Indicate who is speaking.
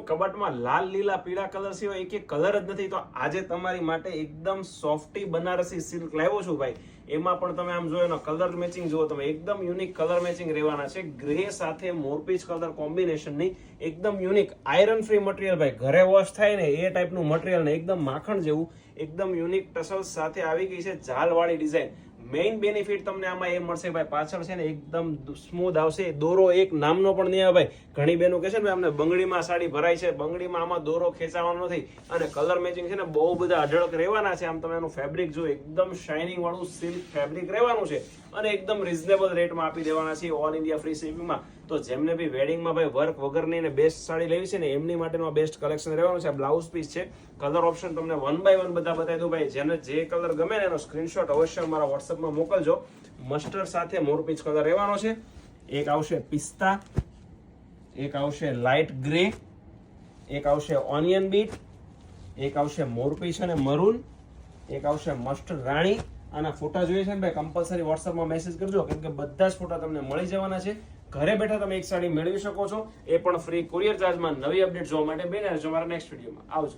Speaker 1: કબાટમાં લાલ લીલા પીળા કલર સિવાય એક કલર જ નથી, તો આજે તમારી માટે એકદમ સોફ્ટી બનારસી સિલ્ક લાવ્યો છું ભાઈ. એમાં પણ તમે આમ જોયો કલર મેચિંગ જુઓ તમે, એકદમ યુનિક કલર મેચિંગ રહેવાના છે. ગ્રે સાથે મોરપીચ કલર કોમ્બિનેશનની એકદમ યુનિક આયરન ફ્રી મટીરિયલ ભાઈ. ઘરે વોશ થાય ને એ ટાઈપનું મટીરિયલ ને એકદમ માખણ જેવું એકદમ યુનિક ટસલ્સ સાથે આવી ગઈ છે ઝાલવાળી ડિઝાઇન. મેઇન બેનિફિટ તમને આમાં એ મળશે ભાઈ, પાછળ છે ને એકદમ સ્મૂથ આવશે, દોરો એક નામનો પણ નહીં આવે ભાઈ. ઘણી બહેનો કહે છે ને અમને બંગડીમાં સાડી ભરાય છે, બંગડીમાં આમાં દોરો ખેંચાવાનો નથી. અને કલર મેચિંગ છે ને બહુ બધા અઢળક રહેવાના છે. આમ તમે એનું ફેબ્રિક જો એકદમ શાઇનિંગ વાળું સિલ્ક ફેબ્રિક રહેવાનું છે અને એકદમ રિઝનેબલ રેટમાં આપી દેવાના છે ઓલ ઇન્ડિયા ફ્રી શિપિંગમાં. તો જેમને બી વેડિંગમાં ભાઈ વર્ક વગરની ને બેસ્ટ સાડી લેવી છે ને એમની માટેનું બેસ્ટ કલેક્શન રહેવાનું છે. બ્લાઉઝ પીસ છે, કલર ઓપ્શન તમને 1 by 1 બધા બતાવી દઉં ભાઈ. જેને જે કલર ગમે ને એનો સ્ક્રીનશોટ અવશ્ય મારા વોટ્સઅપમાં મોકલજો. મસ્ટર્ડ સાથે મોરપીચ કલર રહેવાનો છે. એક આવશે પિસ્તા, એક આવશે લાઇટ ગ્રે, એક આવશે ઓનિયન બીટ, એક આવશે મોરપીચ અને મરૂન, એક આવશે મસ્ટર્ડ રાણી. આના ફોટા જોઈએ છે ને ભાઈ કમ્પલસરી વોટ્સઅપમાં મેસેજ કરજો, કેમ કે બધા જ ફોટા તમને મળી જવાના છે. ઘરે બેઠા તમે એક સાડી મેળવી શકો છો, એ પણ ફ્રી કુરિયર ચાર્જમાં. નવી અપડેટ જોવા માટે બન્યા રહેજો મારા નેક્સ્ટ વિડીયોમાં. આવજો.